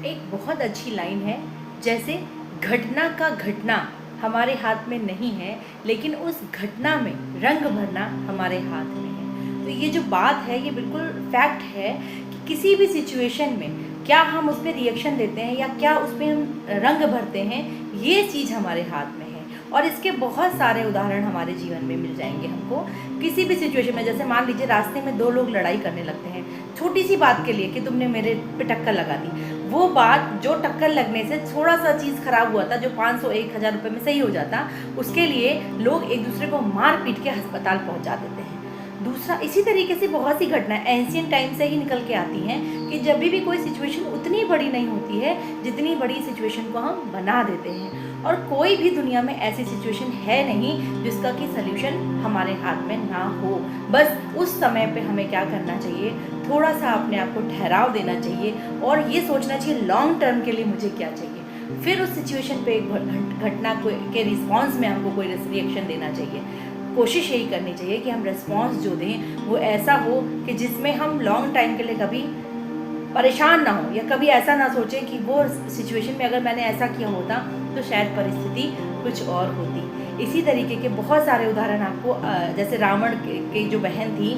एक बहुत अच्छी लाइन है, जैसे घटना का घटना हमारे हाथ में नहीं है, लेकिन उस घटना में रंग भरना हमारे हाथ में है। तो ये जो बात है ये बिल्कुल फैक्ट है कि किसी भी सिचुएशन में क्या हम उस पर रिएक्शन देते हैं या क्या उस पर हम रंग भरते हैं, ये चीज़ हमारे हाथ में है। और इसके बहुत सारे उदाहरण हमारे जीवन में मिल जाएंगे हमको किसी भी सिचुएशन में। जैसे मान लीजिए रास्ते में दो लोग लड़ाई करने लगते हैं छोटी सी बात के लिए कि तुमने मेरे पे टक्कर लगा दी। वो बात जो टक्कर लगने से थोड़ा सा चीज़ खराब हुआ था, जो 500-1000 रुपये में सही हो जाता, उसके लिए लोग एक दूसरे को मार पीट के अस्पताल पहुंचा देते हैं। दूसरा, इसी तरीके से बहुत सी घटनाएं एंशियंट टाइम से ही निकल के आती हैं कि जब भी कोई सिचुएशन उतनी बड़ी नहीं होती है जितनी बड़ी सिचुएशन को हम बना देते हैं। और कोई भी दुनिया में ऐसी सिचुएशन है नहीं जिसका कि सल्यूशन हमारे हाथ में ना हो। बस उस समय पे हमें क्या करना चाहिए, थोड़ा सा अपने आप को ठहराव देना चाहिए और ये सोचना चाहिए लॉन्ग टर्म के लिए मुझे क्या चाहिए। फिर उस सिचुएशन पे घटना के रिस्पॉन्स में हमको कोई रिएक्शन देना चाहिए। कोशिश यही करनी चाहिए कि हम रिस्पॉन्स जो दें वो ऐसा हो कि जिसमें हम लॉन्ग टाइम के लिए कभी परेशान ना हो, या कभी ऐसा ना सोचें कि वो सिचुएशन में अगर मैंने ऐसा किया होता तो शायद परिस्थिति कुछ और होती। इसी तरीके के बहुत सारे उदाहरण आपको, जैसे रावण की जो बहन थी,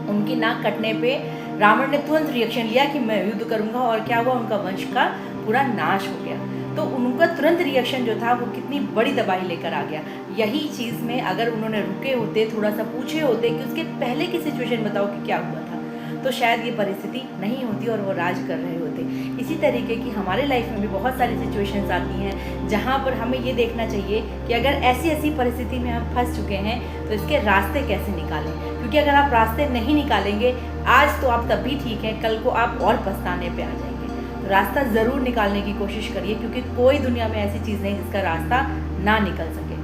उनकी नाक कटने पे रावण ने तुरंत रिएक्शन लिया कि मैं युद्ध करूंगा, और क्या हुआ, उनका वंश का पूरा नाश हो गया। तो उनका तुरंत रिएक्शन जो था वो कितनी बड़ी तबाही लेकर आ गया। यही चीज़ में अगर उन्होंने रुके होते, थोड़ा सा पूछे होते कि उसके पहले की सिचुएशन बताओ कि क्या हुआ था, तो शायद ये परिस्थिति नहीं होती और वो राज कर रहे होते। इसी तरीके की हमारे लाइफ में भी बहुत सारी सिचुएशंस आती हैं जहाँ पर हमें ये देखना चाहिए कि अगर ऐसी ऐसी परिस्थिति में हम फंस चुके हैं तो इसके रास्ते कैसे निकालें। क्योंकि अगर आप रास्ते नहीं निकालेंगे, आज तो आप तब भी ठीक हैं, कल को आप और पछताने पे आ जाएंगे। तो रास्ता ज़रूर निकालने की कोशिश करिए, क्योंकि कोई दुनिया में ऐसी चीज़ नहीं जिसका रास्ता ना निकल सके।